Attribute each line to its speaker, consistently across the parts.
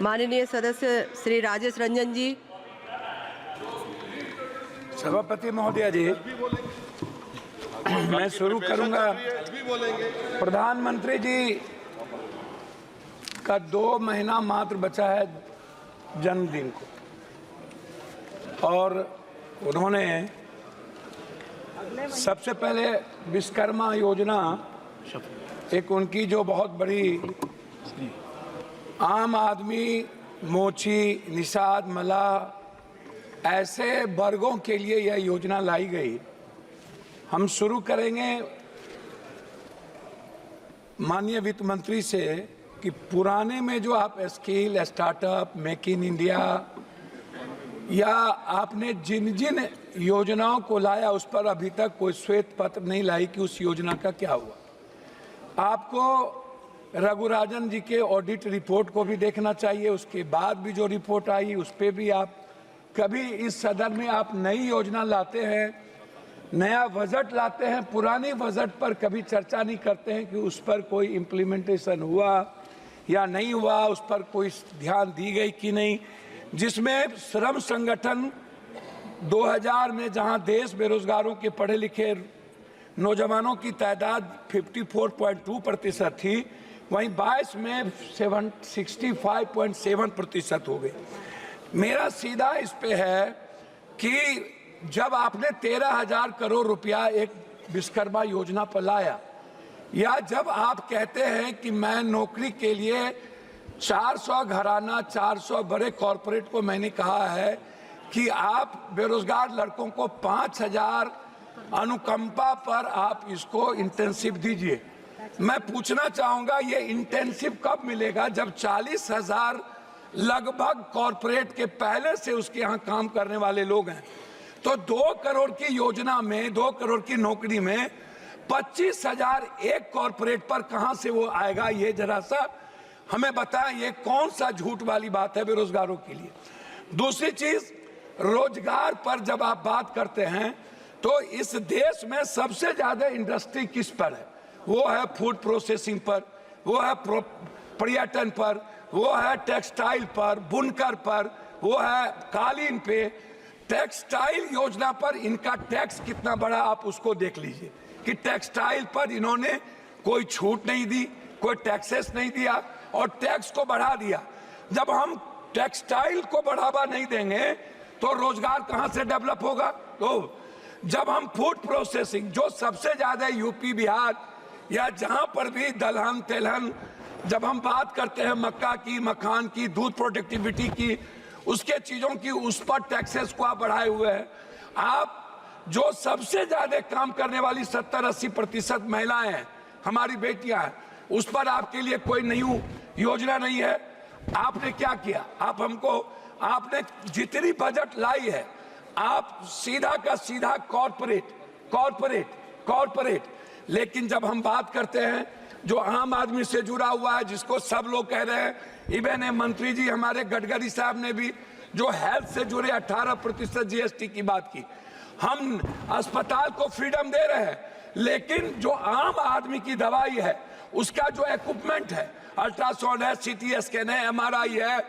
Speaker 1: माननीय सदस्य श्री राजेश रंजन जी।
Speaker 2: सभापति महोदय जी, मैं शुरू करूंगा। प्रधानमंत्री जी का 2 महीना मात्र बचा है जन्मदिन को, और उन्होंने सबसे पहले विश्वकर्मा योजना, एक उनकी जो बहुत बड़ी आम आदमी, मोची, निषाद, मल्लाह ऐसे वर्गों के लिए यह योजना लाई गई। हम शुरू करेंगे माननीय वित्त मंत्री से कि पुराने में जो आप skill, startup, make in India या आपने जिन जिन योजनाओं को लाया उस पर अभी तक कोई श्वेत पत्र नहीं लाई कि उस योजना का क्या हुआ। आपको रघुराजन जी के ऑडिट रिपोर्ट को भी देखना चाहिए। उसके बाद भी जो रिपोर्ट आई उस पर भी आप कभी इस सदन में आप नई योजना लाते हैं, नया बजट लाते हैं, पुरानी बजट पर कभी चर्चा नहीं करते हैं कि उस पर कोई इम्प्लीमेंटेशन हुआ या नहीं हुआ, उस पर कोई ध्यान दी गई कि नहीं। जिसमें श्रम संगठन 2000 में जहां देश बेरोजगारों के पढ़े लिखे नौजवानों की तादाद 54.2% थी, वहीं 22 में 65.7% हो गई। मेरा सीधा इस पे है कि जब आपने 13,000 करोड़ रुपया एक विश्वकर्मा योजना पर लाया, या जब आप कहते हैं कि मैं नौकरी के लिए 400 घराना, 400 बड़े कॉरपोरेट को मैंने कहा है कि आप बेरोजगार लड़कों को 5,000 अनुकंपा पर आप इसको इंटेंसिव दीजिए। मैं पूछना चाहूंगा ये इंटेंसिव कब मिलेगा, जब 40,000 लगभग कॉरपोरेट के पहले से उसके यहाँ काम करने वाले लोग हैं। तो 2 करोड़ की योजना में, 2 करोड़ की नौकरी में 25,000 एक कॉरपोरेट पर कहां से वो आएगा? ये जरा सा हमें बताएं, ये कौन सा झूठ वाली बात है बेरोजगारों के लिए। दूसरी चीज, रोजगार पर जब आप बात करते हैं तो इस देश में सबसे ज्यादा इंडस्ट्री किस पर है? वो है फूड प्रोसेसिंग पर, वो है पर्यटन पर, वो है टेक्सटाइल पर, बुनकर पर, वो है कालीन पे। टेक्सटाइल योजना पर इनका टैक्स कितना बड़ा, आप उसको देख लीजिए कि टेक्सटाइल पर इन्होंने कोई छूट नहीं दी, कोई टैक्सेस नहीं दिया और टैक्स को बढ़ा दिया। जब हम टेक्सटाइल को बढ़ावा नहीं देंगे तो रोजगार कहां से डेवलप होगा? तो जब हम फूड प्रोसेसिंग, जो सबसे ज्यादा यूपी, बिहार या जहां पर भी दलहन तेलहन, जब हम बात करते हैं मक्का की, मखान की, दूध प्रोडक्टिविटी की, उसके चीजों की, उस पर टैक्सेस को आप बढ़ाए हुए हैं। आप जो सबसे ज्यादा काम करने वाली 70-80% महिलाएं हैं, हमारी बेटियां हैं, उस पर आपके लिए कोई नई योजना नहीं है। आपने क्या किया? आप हमको, आपने जितनी बजट लाई है, आप सीधा का सीधा कॉर्पोरेट कॉर्पोरेट कॉर्पोरेट। लेकिन जब हम बात करते हैं जो आम आदमी से जुड़ा हुआ है, जिसको सब लोग कह रहे हैं, इवन मंत्री जी हमारे गडकरी साहब ने भी जो हेल्थ से जुड़े 18% GST की बात की। हम अस्पताल को फ्रीडम दे रहे हैं, लेकिन जो आम आदमी की दवाई है, उसका जो इक्विपमेंट है, अल्ट्रासाउंड है, CT स्कैन है, MRI है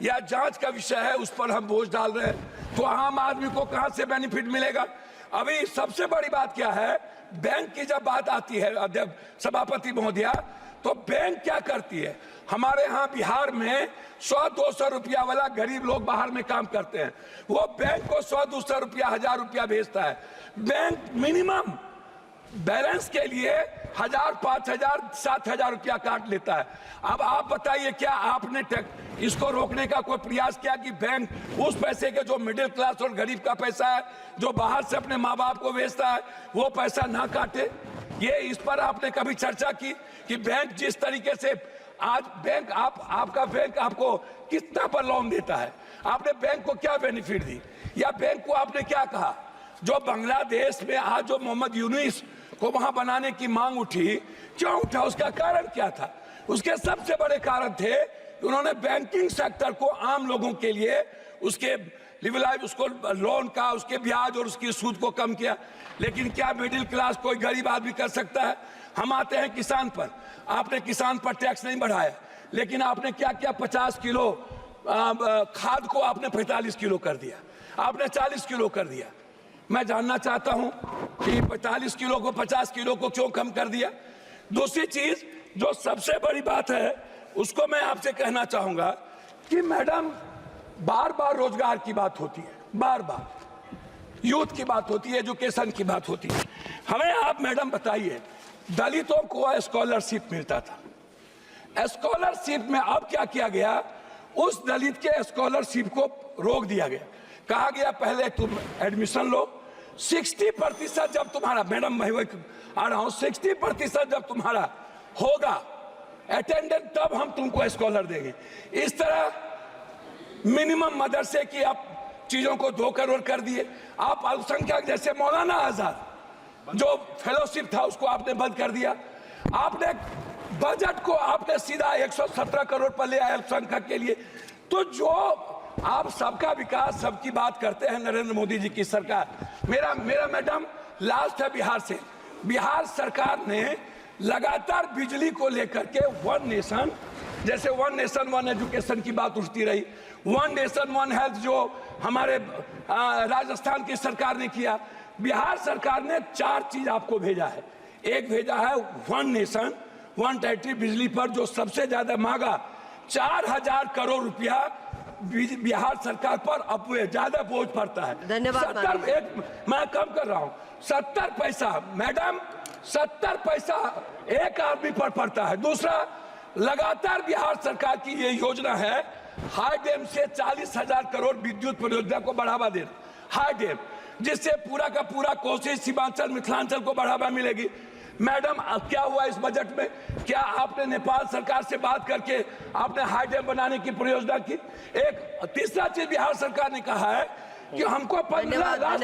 Speaker 2: या जांच का विषय है, उस पर हम बोझ डाल रहे हैं। तो आम आदमी को कहां से बेनिफिट मिलेगा? अभी सबसे बड़ी बात क्या है, बैंक की जब बात आती है सभापति महोदया, तो बैंक क्या करती है? हमारे यहाँ बिहार में 100-200 रुपया वाला गरीब लोग बाहर में काम करते हैं, वो बैंक को 100-200 रुपया, 1000 रुपया भेजता है। बैंक मिनिमम बैलेंस के लिए 1000, 5000, 7000 रुपया काट लेता है। अब आप बताइए, क्या आपने इसको रोकने का कोई प्रयास किया कि बैंक उस पैसे के, जो मिडिल क्लास और गरीब का पैसा है, जो बाहर से अपने माँ बाप को भेजता है, वो पैसा ना काटे? ये इस पर आपने कभी चर्चा की कि बैंक जिस तरीके से आज बैंक आपका बैंक आपको कितना पर लोन देता है? आपने बैंक को क्या बेनिफिट दी, या बैंक को आपने क्या कहा? जो बांग्लादेश में आज जो मोहम्मद यूनुस को वहां बनाने की मांग उठी, क्यों उठा? उसका कारण क्या था? उसके सबसे बड़े कारण थे कि उन्होंने बैंकिंग सेक्टर को आम लोगों के लिए उसके लिबरलाइज, उसको लोन का, उसके ब्याज और उसकी सूद को कम किया। लेकिन क्या मिडिल क्लास कोई गरीब आदमी कर सकता है? हम आते हैं किसान पर, आपने किसान पर टैक्स नहीं बढ़ाया, लेकिन आपने क्या किया, 50 किलो खाद को आपने 45 किलो कर दिया, आपने 40 किलो कर दिया। मैं जानना चाहता हूं कि 45 किलो को 50 किलो को क्यों कम कर दिया। दूसरी चीज जो सबसे बड़ी बात है उसको मैं आपसे कहना चाहूंगा कि मैडम बार बार रोजगार की बात होती है, बार बार यूथ की बात होती है, एजुकेशन की बात होती है। हमें आप मैडम बताइए, दलितों को स्कॉलरशिप मिलता था, स्कॉलरशिप में अब क्या किया गया, उस दलित के स्कॉलरशिप को रोक दिया गया। कहा गया पहले तुम एडमिशन लो, 60% जब तुम्हारा, मैडम मैं आ रहा हूं, 60% जब तुम्हारा होगा अटेंडेंस तब हम तुमको स्कॉलर देंगे। इस तरह मिनिमम मदरसे की आप चीजों को 2 करोड़ कर दिए। आप अल्पसंख्यक जैसे मौलाना आजाद जो फेलोशिप था उसको आपने बंद कर दिया। आपने बजट को आपने सीधा 117 करोड़ पर ले आए अल्पसंख्यक के लिए। तो जो आप सबका विकास सबकी बात करते हैं नरेंद्र मोदी जी की सरकार। मेरा मैडम लास्ट है बिहार से। बिहार सरकार ने लगातार बिजली को लेकर के वन नेशन, जैसे वन नेशन वन एजुकेशन की बात उठती रही, वन नेशन वन हेल्थ जो हमारे राजस्थान की सरकार ने किया, बिहार सरकार ने 4 चीज आपको भेजा है। एक भेजा है वन नेशन वन टेरिटरी बिजली पर जो सबसे ज्यादा मांगा 4000 करोड़ रुपया बिहार सरकार पर अब ज्यादा बोझ पड़ता है।
Speaker 1: धन्यवाद।
Speaker 2: मैं कम कर रहा हूं, 70 पैसा मैडम, 70 पैसा एक आदमी पर पड़ता है। दूसरा, लगातार बिहार सरकार की ये योजना है हाई डैम से 40,000 करोड़ विद्युत परियोजना को बढ़ावा देना, हाई डैम, जिससे पूरा का पूरा कोसी सीमांचल मिथिलांचल को बढ़ावा मिलेगी। मैडम क्या हुआ इस बजट में, क्या आपने नेपाल सरकार से बात करके आपने हाई डैम बनाने की परियोजना की? एक तीसरा चीज बिहार सरकार ने कहा है कि हमको 15 लाख,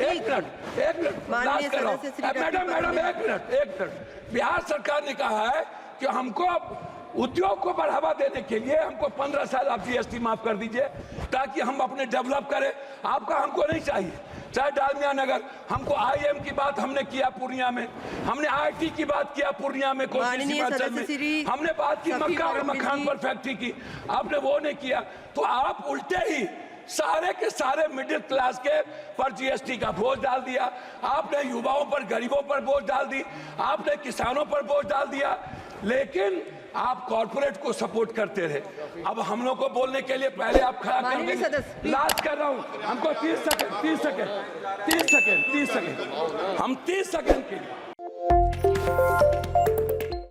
Speaker 2: एक मिनट, बिहार सरकार ने कहा है कि हमको उद्योग को बढ़ावा देने के लिए हमको 15 साल आप जीएसटी माफ कर दीजिए ताकि हम अपने डेवलप करें। आपका हमको नहीं चाहिए। चाहे डालमिया नगर, हमको आईएम की बात हमने किया पूर्णिया में, हमने आईटी की बात किया पूर्णिया में, हमने बात की मक्का और मखान पर फैक्ट्री की, आपने वो नहीं किया। तो आप उल्टे ही सारे के सारे मिडिल क्लास के पर जीएसटी का बोझ डाल दिया, आपने युवाओं पर, गरीबों पर बोझ डाल दी, आपने किसानों पर बोझ डाल दिया, लेकिन आप कॉर्पोरेट को सपोर्ट करते रहे। अब हम लोग को बोलने के लिए पहले आप खड़ा कर देंगे। लास्ट कर रहा हूं, हमको 30 सेकंड, हम 30 सेकंड के लिए